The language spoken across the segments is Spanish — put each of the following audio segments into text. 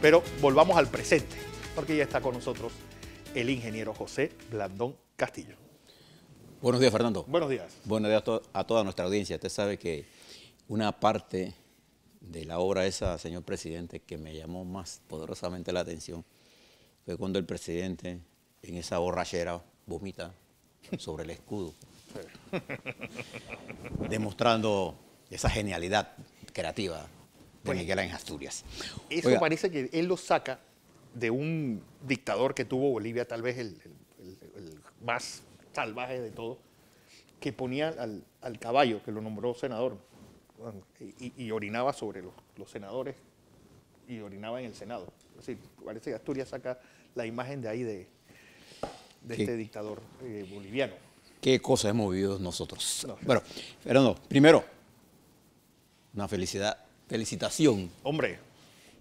Pero volvamos al presente, porque ya está con nosotros el ingeniero José Blandón Castillo. Buenos días, Fernando. Buenos días. Buenos días a toda nuestra audiencia. Usted sabe que una parte de la obra esa, señor presidente, que me llamó más poderosamente la atención fue cuando el presidente, en esa borrachera, vomita sobre el escudo, demostrando esa genialidad creativa de Miguel Ángel Asturias. Eso Oiga, parece que él lo saca de un dictador que tuvo Bolivia, tal vez el más salvaje de todo, que ponía al caballo, que lo nombró senador, y orinaba sobre los senadores y orinaba en el Senado. Es decir, parece que Asturias saca la imagen de ahí de este dictador boliviano. ¿Qué cosas hemos vivido nosotros? No. Bueno, Fernando, primero, una felicitación, Hombre,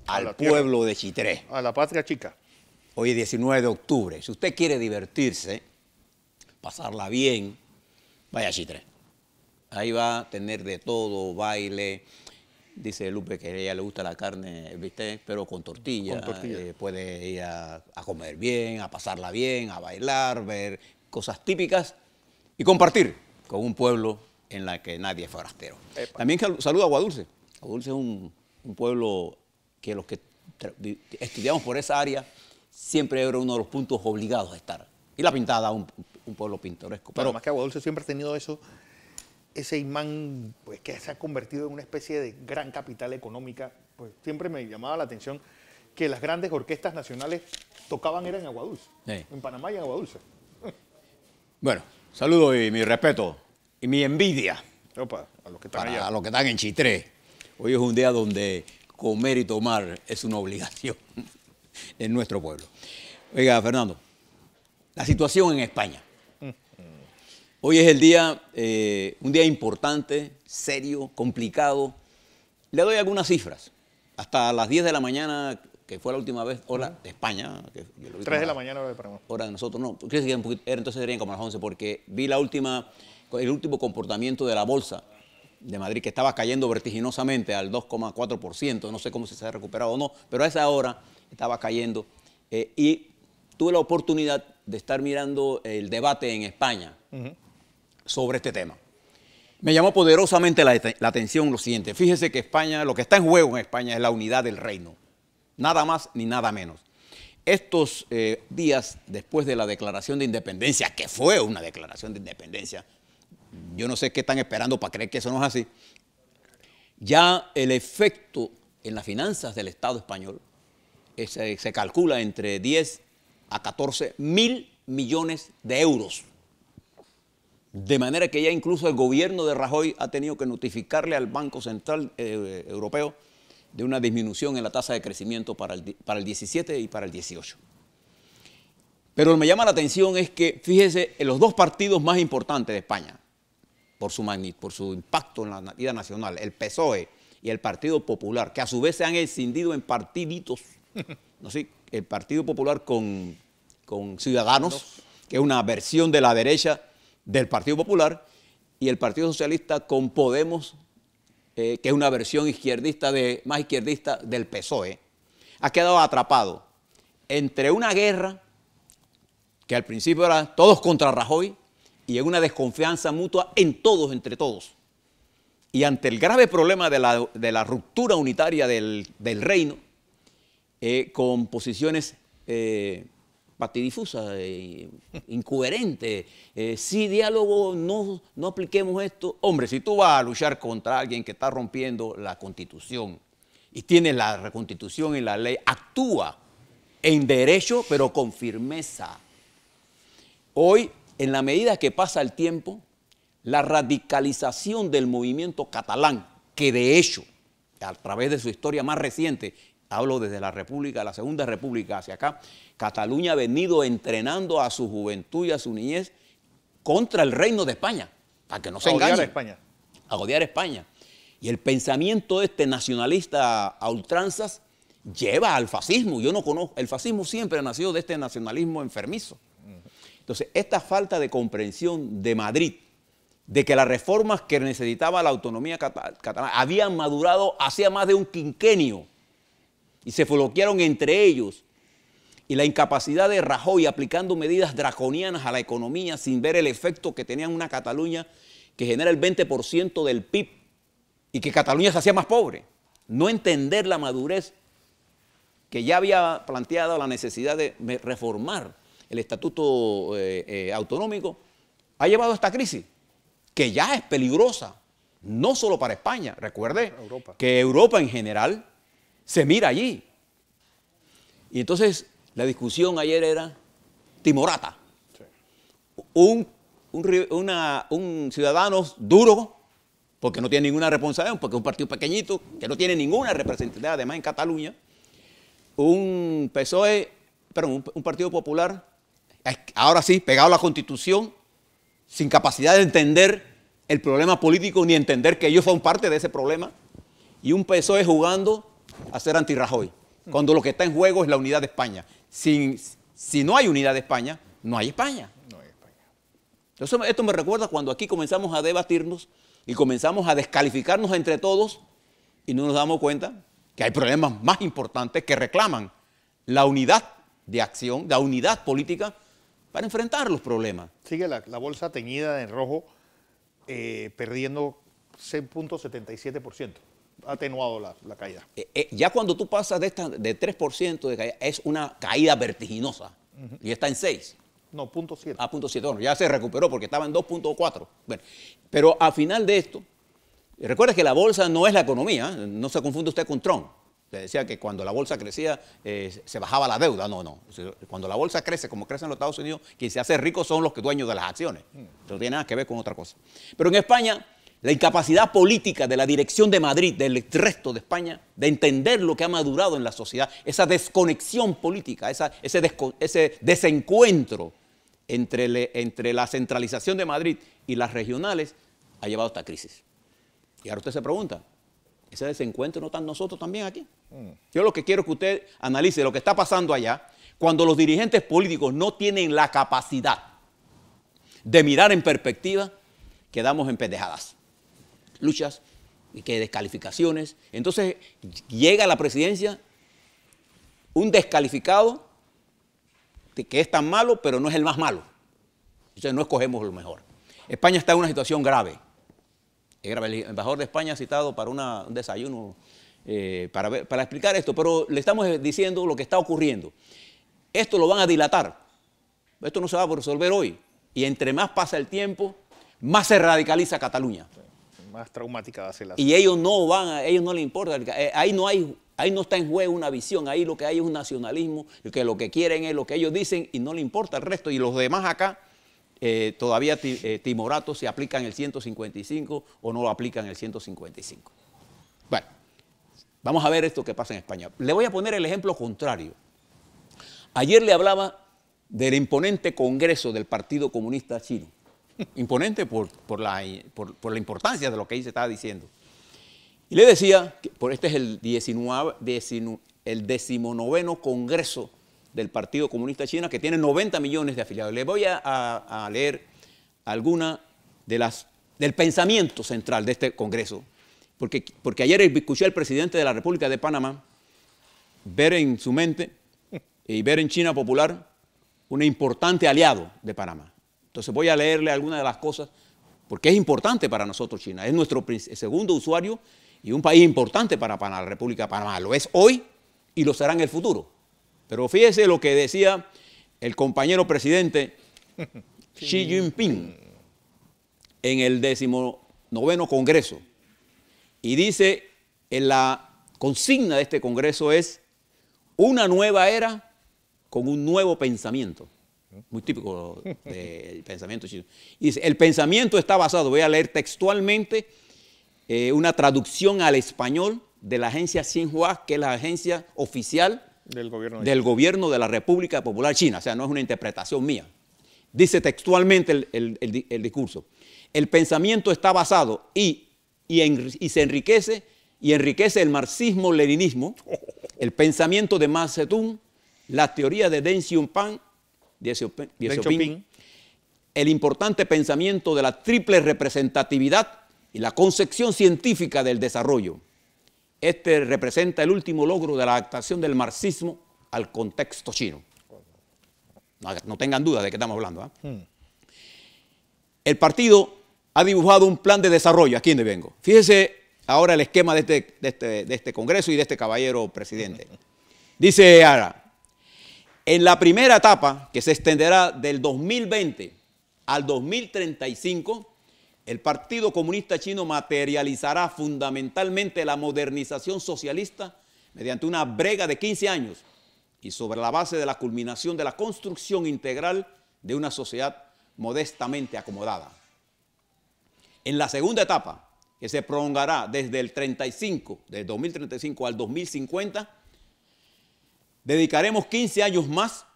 al pueblo de Chitré. a la patria chica. Hoy es 19 de octubre. Si usted quiere divertirse, pasarla bien, vaya a Chitré. Ahí va a tener de todo, baile. Dice Lupe que a ella le gusta la carne, ¿viste? Pero con tortilla. Con tortilla. Puede ir a comer bien, a pasarla bien, a bailar, ver cosas típicas y compartir con un pueblo en la que nadie es forastero. Epa. También saludo a Aguadulce. Aguadulce es un pueblo que los que estudiamos por esa área siempre era uno de los puntos obligados a estar. Y La Pintada, un pueblo pintoresco. Pero además que Aguadulce siempre ha tenido ese imán, pues, que se ha convertido en una especie de gran capital económica. Pues siempre me llamaba la atención que las grandes orquestas nacionales tocaban era en Aguadulce, Sí. en Panamá y en Aguadulce. Bueno, saludo y mi respeto y mi envidia Opa, a los que están para allá. los que están en Chitré. Hoy es un día donde comer y tomar es una obligación en nuestro pueblo. Oiga, Fernando, la situación en España. Hoy es el día, un día importante, serio, complicado. Le doy algunas cifras. Hasta las 10 de la mañana, que fue la última vez, hora de España. Que yo lo vi 3 de como la mañana hora de Panamá. hora de nosotros, no, creo que entonces serían como las 11, porque vi el último comportamiento de la bolsa de Madrid, que estaba cayendo vertiginosamente al 2,4%, no sé cómo si se ha recuperado o no, pero a esa hora estaba cayendo. Y tuve la oportunidad de estar mirando el debate en España sobre este tema. Me llamó poderosamente la atención lo siguiente. Fíjese que España, lo que está en juego en España es la unidad del reino. Nada más ni nada menos. Estos días después de la declaración de independencia, que fue una declaración de independencia, yo no sé qué están esperando para creer que eso no es así, ya el efecto en las finanzas del Estado español se calcula entre 10 a 14 mil millones de euros. De manera que ya incluso el gobierno de Rajoy ha tenido que notificarle al Banco Central Europeo de una disminución en la tasa de crecimiento para el 17 y para el 18. Pero lo que me llama la atención es que, fíjese, en los dos partidos más importantes de España, por su impacto en la vida nacional, el PSOE y el Partido Popular, que a su vez se han escindido en partiditos, ¿no? Sí, el Partido Popular con Ciudadanos, que es una versión de la derecha del Partido Popular, y el Partido Socialista con Podemos, que es una versión más izquierdista del PSOE, ha quedado atrapado entre una guerra que al principio era todos contra Rajoy y en una desconfianza mutua entre todos. Y ante el grave problema de la ruptura unitaria del reino, con posiciones patidifusas, incoherentes, sí, diálogo, no apliquemos esto. Hombre, si tú vas a luchar contra alguien que está rompiendo la Constitución y tiene la Reconstitución y la ley, actúa en derecho, pero con firmeza. Hoy, en la medida que pasa el tiempo, la radicalización del movimiento catalán, que de hecho, a través de su historia más reciente, hablo desde la Segunda República hacia acá, Cataluña ha venido entrenando a su juventud y a su niñez contra el reino de España, para que no se engañen. A odiar a España. Y el pensamiento nacionalista a ultranzas lleva al fascismo. Yo no conozco, el fascismo siempre ha nacido de este nacionalismo enfermizo. Entonces, esta falta de comprensión de Madrid, de que las reformas que necesitaba la autonomía catalana habían madurado hacía más de un quinquenio, y se bloquearon entre ellos. Y la incapacidad de Rajoy aplicando medidas draconianas a la economía sin ver el efecto que tenía una Cataluña que genera el 20% del PIB y que Cataluña se hacía más pobre. No entender la madurez que ya había planteado la necesidad de reformar el estatuto autonómico, ha llevado a esta crisis, que ya es peligrosa, no solo para España. Recuerde que Europa en general se mira allí. Y entonces la discusión ayer era timorata. Sí. Un ciudadano duro, porque no tiene ninguna responsabilidad, porque es un partido pequeñito, que no tiene ninguna representatividad, además en Cataluña. Un PSOE, perdón, un Partido Popular, ahora sí, pegado a la Constitución, sin capacidad de entender el problema político, ni entender que ellos son parte de ese problema. Y un PSOE jugando a ser anti-Rajoy, cuando lo que está en juego es la unidad de España. Si no hay unidad de España, no hay España. No hay España. Entonces, esto me recuerda cuando aquí comenzamos a debatirnos y comenzamos a descalificarnos entre todos y no nos damos cuenta que hay problemas más importantes que reclaman la unidad de acción, la unidad política para enfrentar los problemas. Sigue la bolsa teñida en rojo, perdiendo 6.77%. Ha atenuado la caída. Ya cuando tú pasas de 3% de caída, es una caída vertiginosa. Y está en 6. No, 0.7. Ah, 0.7. Bueno, ya se recuperó porque estaba en 2.4. Bueno, pero al final de esto, recuerda que la bolsa no es la economía, no se confunde usted con Trump. Le decía que cuando la bolsa crecía se bajaba la deuda. No, no. Cuando la bolsa crece, como crece en los Estados Unidos, quien se hace rico son los dueños de las acciones. No tiene nada que ver con otra cosa. Pero en España, la incapacidad política de la dirección de Madrid, del resto de España, de entender lo que ha madurado en la sociedad, esa desconexión política, ese desencuentro entre la centralización de Madrid y las regionales, ha llevado a esta crisis. Y ahora usted se pregunta, ¿ese desencuentro no está en nosotros también aquí? Yo lo que quiero es que usted analice lo que está pasando allá, cuando los dirigentes políticos no tienen la capacidad de mirar en perspectiva, quedamos en pendejadas. Luchas, que descalificaciones. Entonces llega a la presidencia un descalificado que es tan malo, pero no es el más malo. Entonces no escogemos lo mejor. España está en una situación grave. El embajador de España ha citado para un desayuno para explicar esto, pero le estamos diciendo lo que está ocurriendo. Esto lo van a dilatar. Esto no se va a resolver hoy. Y entre más pasa el tiempo, más se radicaliza Cataluña. Más traumática va a ser la y ellos no les importa. Ahí no está en juego una visión. Ahí lo que hay es un nacionalismo, que lo que quieren es lo que ellos dicen y no le importa el resto. Y los demás acá todavía timoratos si aplican el 155 o no lo aplican el 155. Bueno, vamos a ver esto que pasa en España. Le voy a poner el ejemplo contrario. Ayer le hablaba del imponente Congreso del Partido Comunista Chino. Imponente por la importancia de lo que ahí se estaba diciendo. Y le decía, que este es el 19º Congreso del Partido Comunista Chino, que tiene 90 millones de afiliados. Le voy a leer alguna del pensamiento central de este Congreso, porque ayer escuché al presidente de la República de Panamá ver en su mente y ver en China Popular un importante aliado de Panamá. Entonces voy a leerle algunas de las cosas, porque es importante para nosotros China. Es nuestro segundo usuario y un país importante para la República de Panamá. Lo es hoy y lo será en el futuro. Pero fíjese lo que decía el compañero presidente Xi Jinping en el 19º Congreso. Y dice, en la consigna de este Congreso es una nueva era con un nuevo pensamiento. Muy típico del pensamiento chino. Y dice, el pensamiento está basado, voy a leer textualmente una traducción al español de la agencia Xinhua, que es la agencia oficial del gobierno de la República Popular China. O sea, no es una interpretación mía. Dice textualmente el discurso. El pensamiento está basado y se enriquece el marxismo-leninismo, el pensamiento de Mao Zedong, la teoría de Deng Xiaoping, el importante pensamiento de la triple representatividad y la concepción científica del desarrollo. este representa el último logro de la adaptación del marxismo al contexto chino. No tengan duda de qué estamos hablando. El partido ha dibujado un plan de desarrollo. Aquí donde vengo. Fíjese ahora el esquema de este Congreso y de este caballero presidente. Dice ahora, en la primera etapa, que se extenderá del 2020 al 2035, el Partido Comunista Chino materializará fundamentalmente la modernización socialista mediante una brega de 15 años y sobre la base de la culminación de la construcción integral de una sociedad modestamente acomodada. En la segunda etapa, que se prolongará desde el 2035 al 2050, dedicaremos 15 años más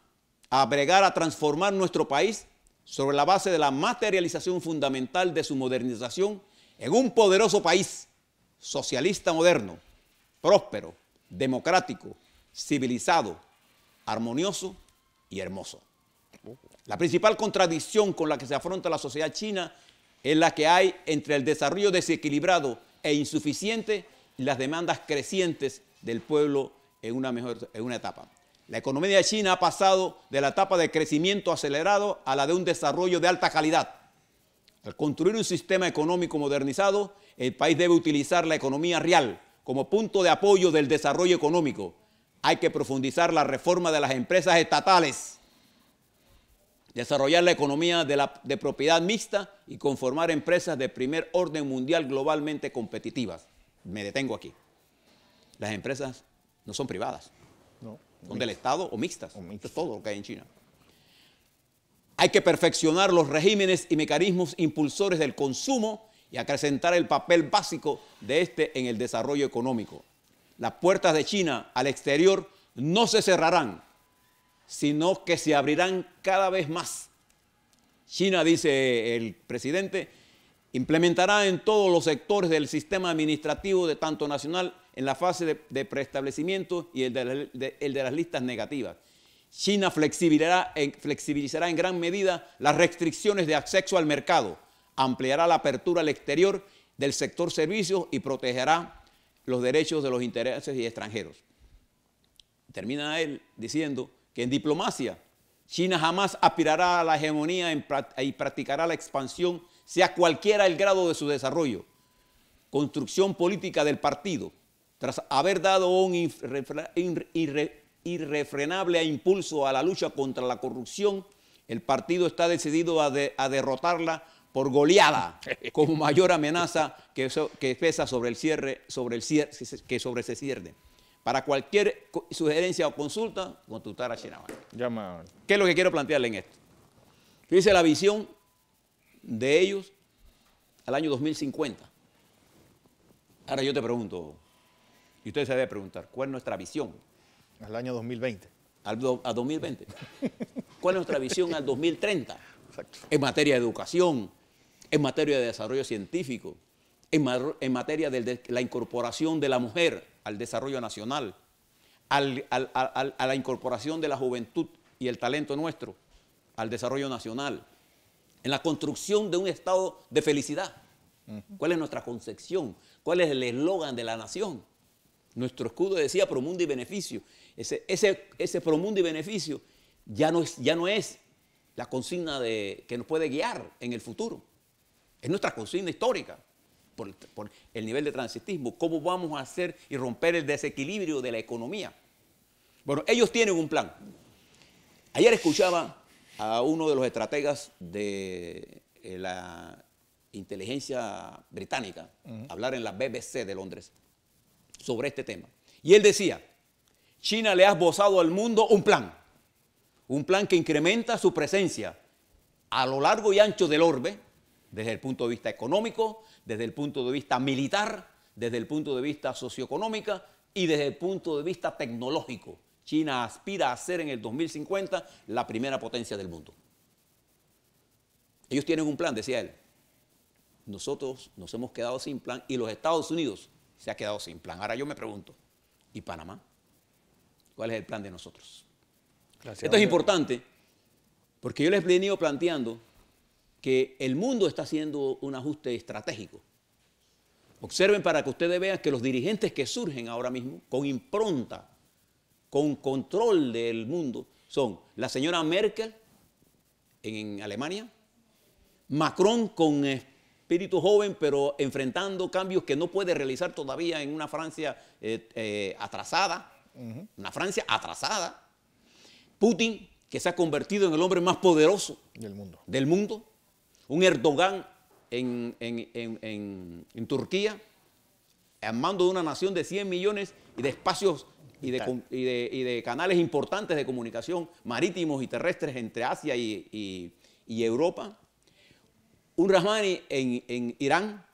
a bregar a transformar nuestro país sobre la base de la materialización fundamental de su modernización en un poderoso país socialista moderno, próspero, democrático, civilizado, armonioso y hermoso. La principal contradicción con la que se afronta la sociedad china es la que hay entre el desarrollo desequilibrado e insuficiente y las demandas crecientes del pueblo en una etapa. La economía de China ha pasado de la etapa de crecimiento acelerado a la de un desarrollo de alta calidad. Al construir un sistema económico modernizado, el país debe utilizar la economía real como punto de apoyo del desarrollo económico. Hay que profundizar la reforma de las empresas estatales, desarrollar la economía de propiedad mixta y conformar empresas de primer orden mundial globalmente competitivas. Me detengo aquí. Las empresas no son privadas. No. Son del Estado o mixtas. Esto es todo lo que hay en China. Hay que perfeccionar los regímenes y mecanismos impulsores del consumo y acrecentar el papel básico de este en el desarrollo económico. Las puertas de China al exterior no se cerrarán, sino que se abrirán cada vez más. China, dice el presidente, implementará en todos los sectores del sistema administrativo de tanto nacional en la fase de preestablecimiento y el de las listas negativas. China flexibilizará en gran medida las restricciones de acceso al mercado, ampliará la apertura al exterior del sector servicios y protegerá los derechos de los intereses y extranjeros. Termina él diciendo que en diplomacia China jamás aspirará a la hegemonía y practicará la expansión, sea cualquiera el grado de su desarrollo. Construcción política del partido. Tras haber dado un irrefrenable impulso a la lucha contra la corrupción, el partido está decidido a derrotarla por goleada, como mayor amenaza que pesa sobre el cierre. Para cualquier sugerencia o consulta, consultar a China. Llama. ¿Qué es lo que quiero plantearle en esto? Fíjese la visión de ellos al año 2050. Ahora yo te pregunto, y usted se debe preguntar, ¿cuál es nuestra visión? Al año 2020. A 2020. ¿Cuál es nuestra visión al 2030? Exacto. En materia de educación, en materia de desarrollo científico, en materia de la incorporación de la mujer al desarrollo nacional, a la incorporación de la juventud y el talento nuestro al desarrollo nacional, en la construcción de un estado de felicidad. ¿Cuál es nuestra concepción? ¿Cuál es el eslogan de la nación? Nuestro escudo decía promundo y beneficio. Ese promundo y beneficio ya no es la consigna que nos puede guiar en el futuro. Es nuestra consigna histórica por el nivel de transitismo. ¿Cómo vamos a hacer y romper el desequilibrio de la economía? Bueno, ellos tienen un plan. Ayer escuchaba a uno de los estrategas de la inteligencia británica hablar en la BBC de Londres sobre este tema. Y él decía, China le ha esbozado al mundo un plan que incrementa su presencia a lo largo y ancho del orbe, desde el punto de vista económico, desde el punto de vista militar, desde el punto de vista socioeconómico y desde el punto de vista tecnológico. China aspira a ser en el 2050 la primera potencia del mundo. Ellos tienen un plan, decía él. Nosotros nos hemos quedado sin plan y los Estados Unidos se ha quedado sin plan. Ahora yo me pregunto, ¿y Panamá? ¿Cuál es el plan de nosotros? Gracias. Esto es importante porque yo les he venido planteando que el mundo está haciendo un ajuste estratégico. Observen para que ustedes vean que los dirigentes que surgen ahora mismo con impronta, con control del mundo, son la señora Merkel en Alemania, Macron con espíritu joven, pero enfrentando cambios que no puede realizar todavía en una Francia atrasada, una Francia atrasada. Putin, que se ha convertido en el hombre más poderoso del mundo. Un Erdogan en Turquía, al mando de una nación de 100 millones y de espacios y de canales importantes de comunicación marítimos y terrestres entre Asia y Europa. Un Rahmani en Irán,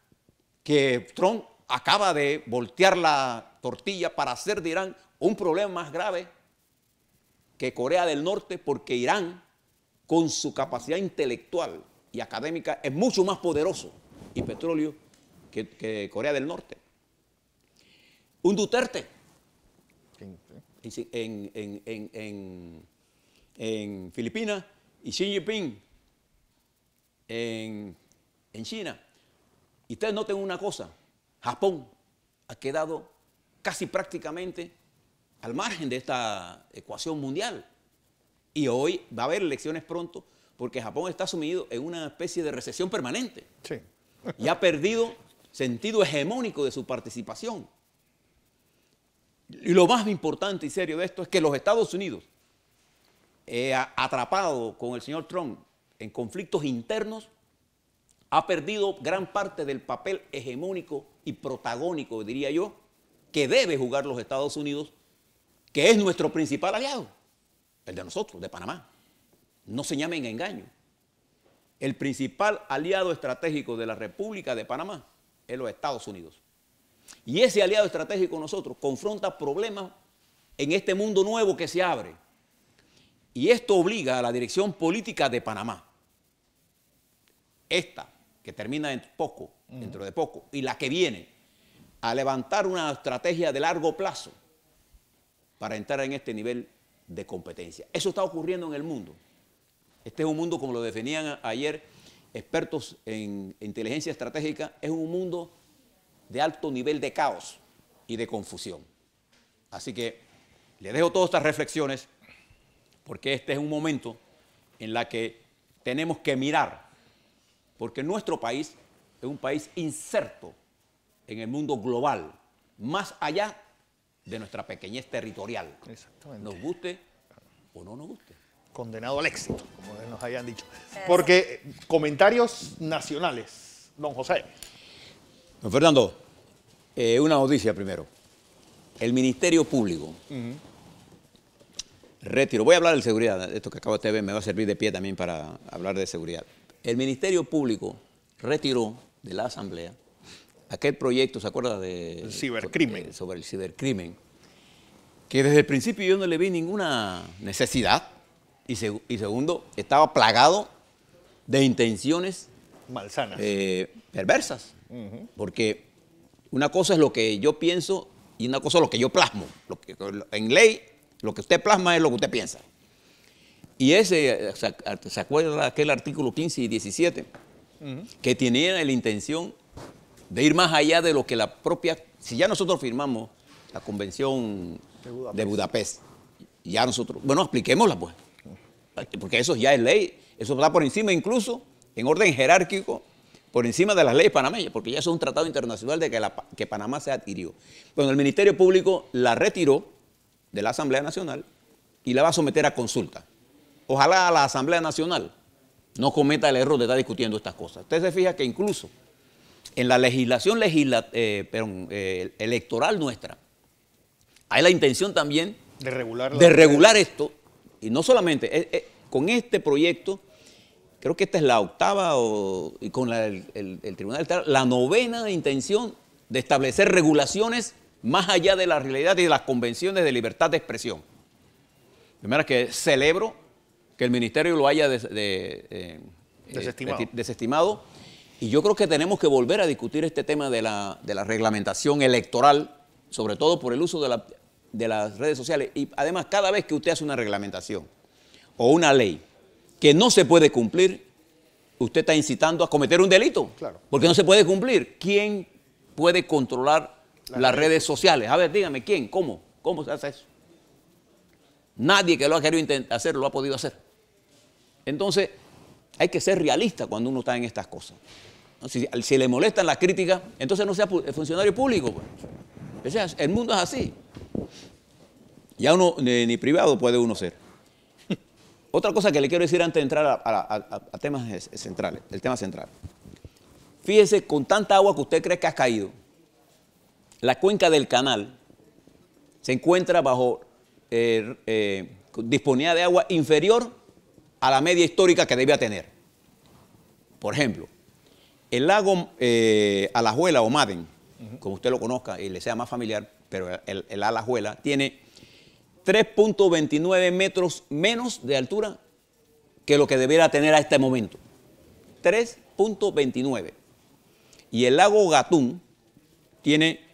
que Trump acaba de voltear la tortilla para hacer de Irán un problema más grave que Corea del Norte, porque Irán, con su capacidad intelectual y académica, es mucho más poderoso y petróleo que Corea del Norte. Un Duterte en Filipinas y Xi Jinping en China. Y ustedes noten una cosa, Japón ha quedado casi prácticamente al margen de esta ecuación mundial. Y hoy va a haber elecciones pronto porque Japón está sumido en una especie de recesión permanente. Sí. Y ha perdido sentido hegemónico de su participación. Y lo más importante y serio de esto es que los Estados Unidos, atrapado con el señor Trump en conflictos internos, ha perdido gran parte del papel hegemónico y protagónico, diría yo, que debe jugar los Estados Unidos, que es nuestro principal aliado, el de nosotros, de Panamá. No se llamen engaño. El principal aliado estratégico de la República de Panamá es los Estados Unidos. Y ese aliado estratégico nosotros confronta problemas en este mundo nuevo que se abre. Y esto obliga a la dirección política de Panamá, esta que termina dentro de poco, y la que viene, a levantar una estrategia de largo plazo para entrar en este nivel de competencia. Eso está ocurriendo en el mundo. Este es un mundo, como lo definían ayer expertos en inteligencia estratégica, es un mundo de alto nivel de caos y de confusión. Así que les dejo todas estas reflexiones porque este es un momento en el que tenemos que mirar, porque nuestro país es un país inserto en el mundo global, más allá de nuestra pequeñez territorial. Exactamente. Nos guste o no nos guste. Condenado al éxito, como nos hayan dicho. Porque comentarios nacionales, don José. Don Fernando, una noticia primero. El Ministerio Público retiró, voy a hablar de seguridad, esto que acabo de ver me va a servir de pie también para hablar de seguridad. El Ministerio Público retiró de la Asamblea aquel proyecto, ¿se acuerda? El cibercrimen. Sobre el cibercrimen, que desde el principio yo no le vi ninguna necesidad y segundo, estaba plagado de intenciones malsanas, perversas, porque una cosa es lo que yo pienso y una cosa es lo que yo plasmo. En ley, lo que usted plasma es lo que usted piensa. Y ese, ¿se acuerda de aquel artículo 15 y 17? Que tenía la intención de ir más allá de lo que la propia... Si ya nosotros firmamos la Convención de Budapest, ya nosotros... Bueno, expliquémosla pues. Porque eso ya es ley. Eso está por encima incluso, en orden jerárquico, por encima de las leyes panameñas, porque ya eso es un tratado internacional de que Panamá se adhirió. Bueno, el Ministerio Público la retiró de la Asamblea Nacional y la va a someter a consulta. Ojalá la Asamblea Nacional no cometa el error de estar discutiendo estas cosas. Usted se fija que incluso en la legislación electoral nuestra hay la intención también de regular esto, y no solamente con este proyecto. Creo que esta es la octava y con el Tribunal Electoral, la novena intención de establecer regulaciones más allá de la realidad y de las convenciones de libertad de expresión. De manera que celebro que el Ministerio lo haya desestimado. Y yo creo que tenemos que volver a discutir este tema de la reglamentación electoral, sobre todo por el uso de las redes sociales. Y además, cada vez que usted hace una reglamentación o una ley que no se puede cumplir, usted está incitando a cometer un delito. Claro. Porque no se puede cumplir. ¿Quién puede controlar las redes sociales. A ver, dígame, ¿quién? ¿Cómo? ¿Cómo se hace eso? Nadie que lo ha querido hacer lo ha podido hacer. Entonces, hay que ser realista cuando uno está en estas cosas. Si le molestan las críticas, entonces no sea funcionario público. Pues. O sea, el mundo es así. Ya uno, ni privado puede uno ser. Otra cosa que le quiero decir antes de entrar a temas centrales, el tema central. Fíjese, con tanta agua que usted cree que ha caído, la cuenca del canal se encuentra bajo disponibilidad de agua inferior a la media histórica que debía tener. Por ejemplo, el lago Alajuela o Madden, como usted lo conozca y le sea más familiar, pero el Alajuela tiene 3.29 metros menos de altura que lo que debiera tener a este momento. 3.29. Y el lago Gatún tiene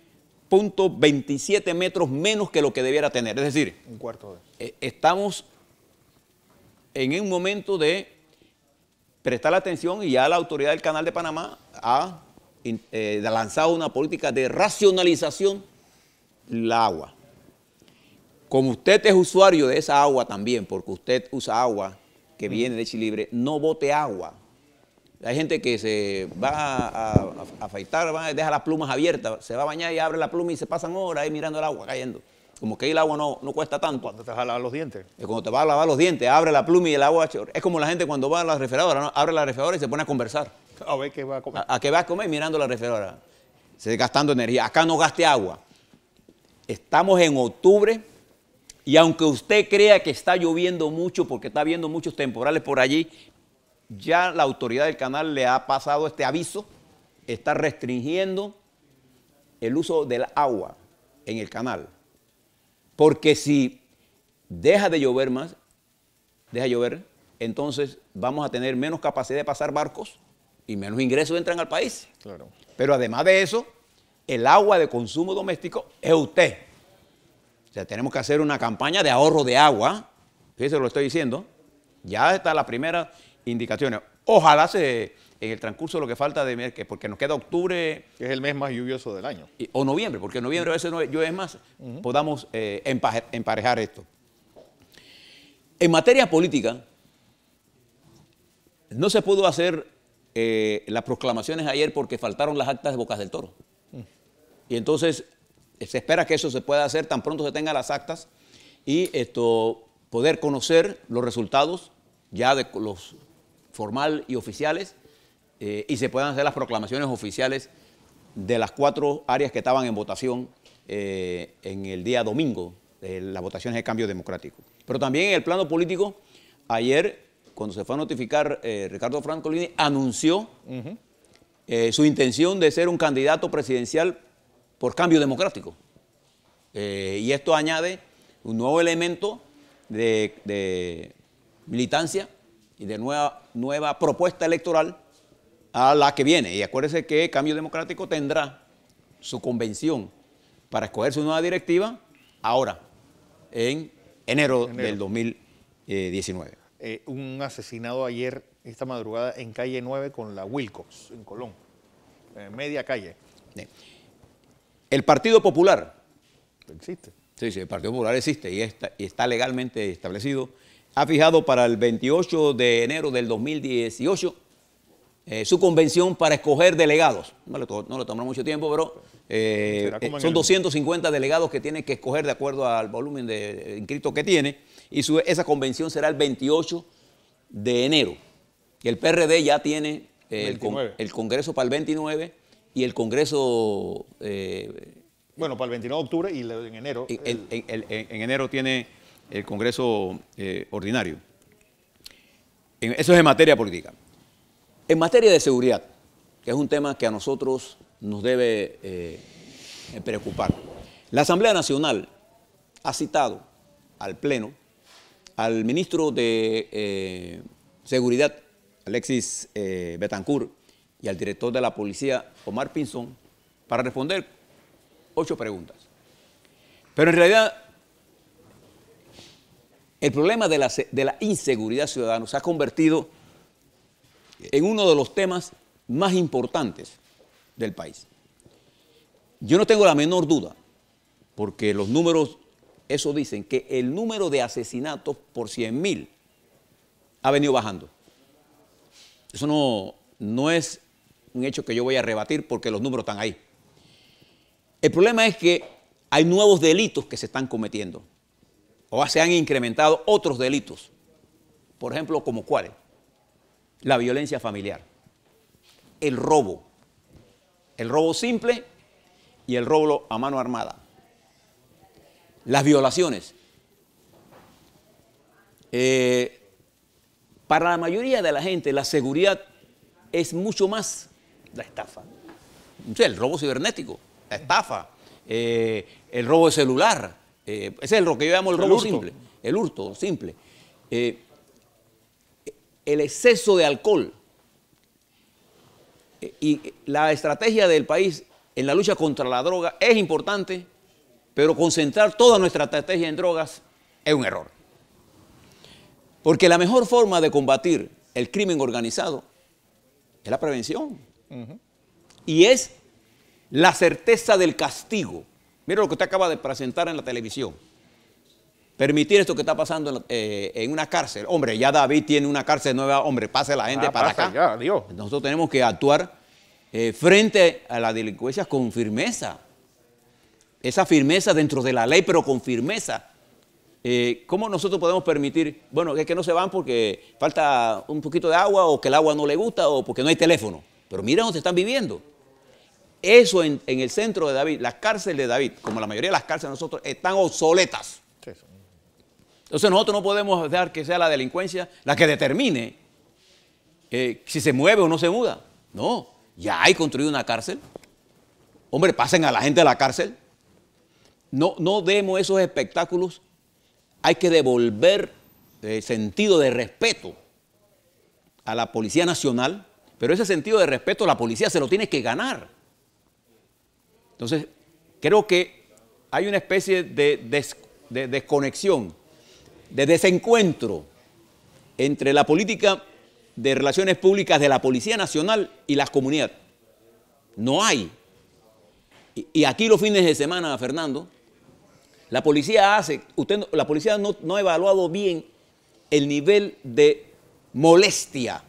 0.27 metros menos que lo que debiera tener. Es decir, un cuarto de... estamos en un momento de prestar atención y ya la autoridad del Canal de Panamá ha lanzado una política de racionalización del agua. Como usted es usuario de esa agua también, porque usted usa agua que viene de Chilibre, no bote agua. Hay gente que se va a afeitar, deja las plumas abiertas, se va a bañar y abre la pluma y se pasan horas ahí mirando el agua cayendo. Como que ahí el agua no cuesta tanto. Cuando te vas a lavar los dientes. Cuando te vas a lavar los dientes, abre la pluma y el agua... Es como la gente cuando va a la refrigeradora, ¿no? Abre la refrigeradora y se pone a conversar. A ver qué va a comer. ¿A qué va a comer? Mirando la refrigeradora. Se está gastando energía. Acá no gaste agua. Estamos en octubre y aunque usted crea que está lloviendo mucho porque está habiendo muchos temporales por allí, ya la autoridad del canal le ha pasado este aviso, está restringiendo el uso del agua en el canal. Porque si deja de llover más, entonces vamos a tener menos capacidad de pasar barcos y menos ingresos entran al país. Claro. Pero además de eso, el agua de consumo doméstico es usted. O sea, tenemos que hacer una campaña de ahorro de agua. Fíjese, lo estoy diciendo. Ya está las primeras indicaciones. Ojalá en el transcurso de lo que falta de mes, porque nos queda octubre. Que es el mes más lluvioso del año. O noviembre, porque en noviembre a veces no llueve más, podamos emparejar esto. En materia política, no se pudo hacer las proclamaciones ayer porque faltaron las actas de Bocas del Toro. Y entonces se espera que eso se pueda hacer tan pronto se tengan las actas y poder conocer los resultados ya de los formal y oficiales y se puedan hacer las proclamaciones oficiales de las 4 áreas que estaban en votación en el día domingo, las votaciones de cambio democrático. Pero también en el plano político, ayer, cuando se fue a notificar, Ricardo Francolini anunció su intención de ser un candidato presidencial por cambio democrático. Y esto añade un nuevo elemento de militancia y de nueva propuesta electoral a la que viene. Y acuérdese que Cambio Democrático tendrá su convención para escoger su nueva directiva ahora, en enero del 2019. Un asesinado ayer, esta madrugada, en calle 9 con la Wilcox, en Colón, media calle. El Partido Popular. Existe. Sí, el Partido Popular existe y está legalmente establecido. Ha fijado para el 28 de enero del 2018 su convención para escoger delegados. No le tomará mucho tiempo, pero son 250 delegados que tiene que escoger de acuerdo al volumen de inscritos que tiene. Y esa convención será el 28 de enero. Y el PRD ya tiene el Congreso para el 29 y el Congreso... bueno, para el 29 de octubre y en enero. En enero tiene el Congreso ordinario. Eso es en materia política. En materia de seguridad, que es un tema que a nosotros nos debe preocupar. La Asamblea Nacional ha citado al Pleno al ministro de Seguridad, Alexis Betancourt, y al director de la Policía, Omar Pinzón, para responder 8 preguntas. Pero en realidad, el problema de la inseguridad ciudadana se ha convertido en uno de los temas más importantes del país. Yo no tengo la menor duda, porque los números, eso dicen, que el número de asesinatos por 100.000 ha venido bajando. Eso no es un hecho que yo voy a rebatir porque los números están ahí. El problema es que hay nuevos delitos que se están cometiendo o se han incrementado otros delitos. Por ejemplo, ¿como cuáles? La violencia familiar, el robo simple y el robo a mano armada, las violaciones. Para la mayoría de la gente la seguridad es mucho más La estafa. el robo cibernético, la estafa, el robo de celular, ese es lo que yo llamo el robo simple, el hurto simple. El exceso de alcohol y la estrategia del país en la lucha contra la droga es importante, pero concentrar toda nuestra estrategia en drogas es un error. Porque la mejor forma de combatir el crimen organizado es la prevención. Y es la certeza del castigo. Mira lo que usted acaba de presentar en la televisión. Permitir esto que está pasando en una cárcel. Hombre, ya David tiene una cárcel nueva. Hombre, pase la gente para acá. Ya, Dios. Nosotros tenemos que actuar frente a la delincuencia con firmeza. Esa firmeza dentro de la ley, pero con firmeza. ¿Cómo nosotros podemos permitir? Bueno, es que no se van porque falta un poquito de agua o que el agua no le gusta o porque no hay teléfono. Pero mira dónde están viviendo. Eso en el centro de David, las cárceles de David, como la mayoría de las cárceles de nosotros, están obsoletas. Sí. Entonces nosotros no podemos dejar que sea la delincuencia la que determine si se mueve o no se muda. No, ya hay construido una cárcel. Hombre, pasen a la gente a la cárcel. No demos esos espectáculos. Hay que devolver el sentido de respeto a la Policía Nacional, pero ese sentido de respeto la policía se lo tiene que ganar. Entonces, creo que hay una especie de desconexión, de desencuentro entre la política de relaciones públicas de la Policía Nacional y la comunidad. No hay. Y aquí los fines de semana, Fernando, la policía la policía no ha evaluado bien el nivel de molestia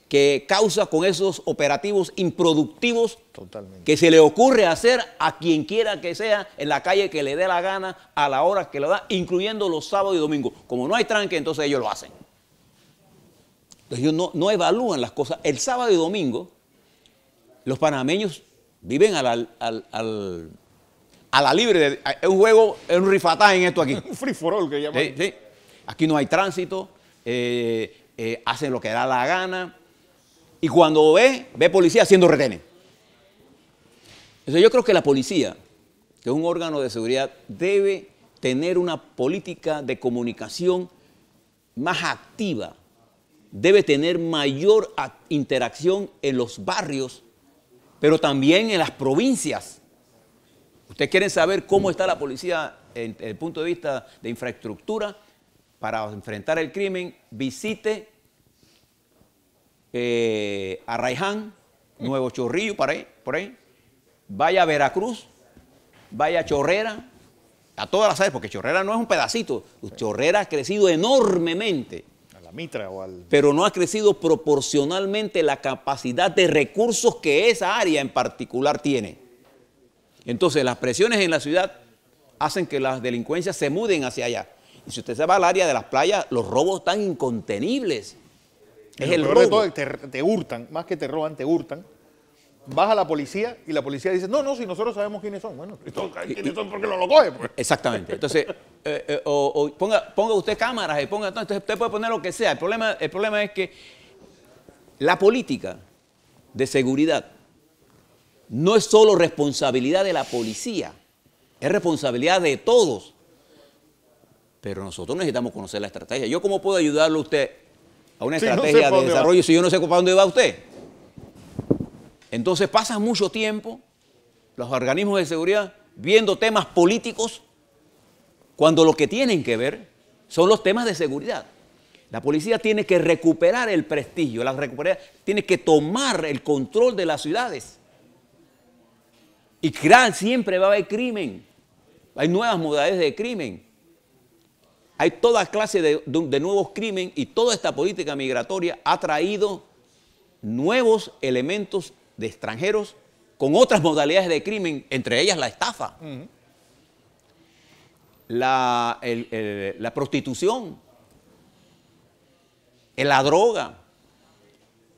que causa con esos operativos improductivos. Totalmente. Que se le ocurre hacer a quien quiera que sea en la calle que le dé la gana, a la hora que lo da, incluyendo los sábados y domingos. Como no hay tranque, entonces ellos lo hacen. Entonces ellos no evalúan las cosas. El sábado y domingo, los panameños viven a la libre. Es un juego, es un rifatá en esto aquí. Un free for all que llaman. Sí. Aquí no hay tránsito, hacen lo que da la gana. Y cuando ve policía haciendo retenes. Entonces yo creo que la policía, que es un órgano de seguridad, debe tener una política de comunicación más activa. Debe tener mayor interacción en los barrios, pero también en las provincias. Ustedes quieren saber cómo está la policía desde el punto de vista de infraestructura para enfrentar el crimen, visite Arraiján, Nuevo Chorrillo, por ahí. Vaya a Veracruz, vaya a Chorrera, a todas las áreas, porque Chorrera no es un pedacito. Chorrera ha crecido enormemente. A la Mitra o al... Pero no ha crecido proporcionalmente la capacidad de recursos que esa área en particular tiene. Entonces, las presiones en la ciudad hacen que las delincuencias se muden hacia allá. Y si usted se va al área de las playas, los robos están incontenibles. Es el robo. Te hurtan, más que te roban, te hurtan. Vas a la policía y la policía dice, no, si nosotros sabemos quiénes son. Bueno, ¿quiénes son? Porque lo coge, pues. Exactamente. Entonces, ponga usted cámaras, entonces usted puede poner lo que sea. El problema es que la política de seguridad no es solo responsabilidad de la policía, es responsabilidad de todos. Pero nosotros necesitamos conocer la estrategia. ¿Yo cómo puedo ayudarle a usted a una estrategia de desarrollo si yo no sé para dónde va usted? Entonces pasa mucho tiempo los organismos de seguridad viendo temas políticos cuando lo que tienen que ver son los temas de seguridad. La policía tiene que recuperar el prestigio, tiene que tomar el control de las ciudades. Y claro, siempre va a haber crimen. Hay nuevas modalidades de crimen. Hay toda clase de nuevos crímenes y toda esta política migratoria ha traído nuevos elementos de extranjeros con otras modalidades de crimen, entre ellas la estafa, la prostitución, la droga,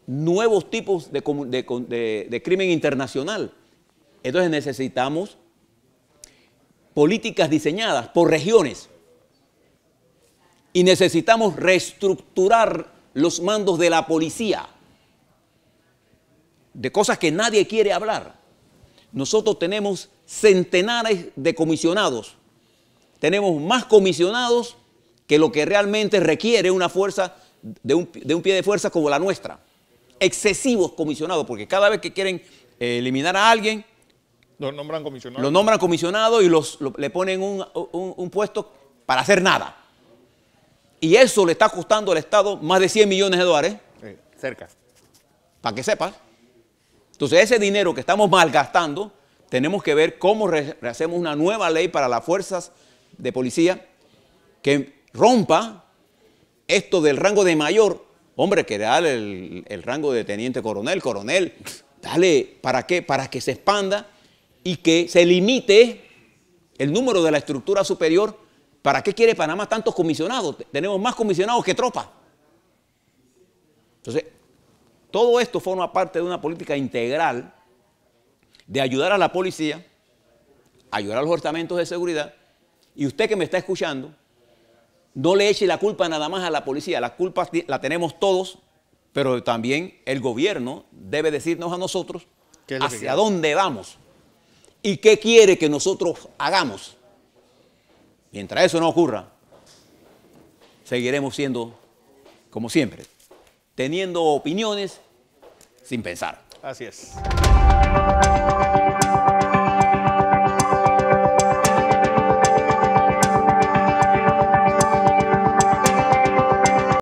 nuevos tipos de crimen internacional. Entonces necesitamos políticas diseñadas por regiones y necesitamos reestructurar los mandos de la policía, de cosas que nadie quiere hablar. Nosotros tenemos centenares de comisionados, tenemos más comisionados que lo que realmente requiere una fuerza de un pie de fuerza como la nuestra. Excesivos comisionados, porque cada vez que quieren eliminar a alguien, lo nombran comisionado. Lo nombran comisionado y le ponen un puesto para hacer nada. Y eso le está costando al Estado más de 100 millones de dólares. Cerca. Para que sepas. Entonces, ese dinero que estamos malgastando, tenemos que ver cómo hacemos una nueva ley para las fuerzas de policía que rompa esto del rango de mayor. Hombre, que dale el rango de teniente coronel, dale, ¿para qué? Para que se expanda y que se limite el número de la estructura superior. ¿Para qué quiere Panamá tantos comisionados? Tenemos más comisionados que tropas. Entonces, todo esto forma parte de una política integral de ayudar a la policía, ayudar a los estamentos de seguridad. Y usted que me está escuchando, no le eche la culpa nada más a la policía. La culpa la tenemos todos, pero también el gobierno debe decirnos a nosotros hacia dónde vamos y qué quiere que nosotros hagamos. Mientras eso no ocurra, seguiremos siendo como siempre, teniendo opiniones sin pensar. Así es.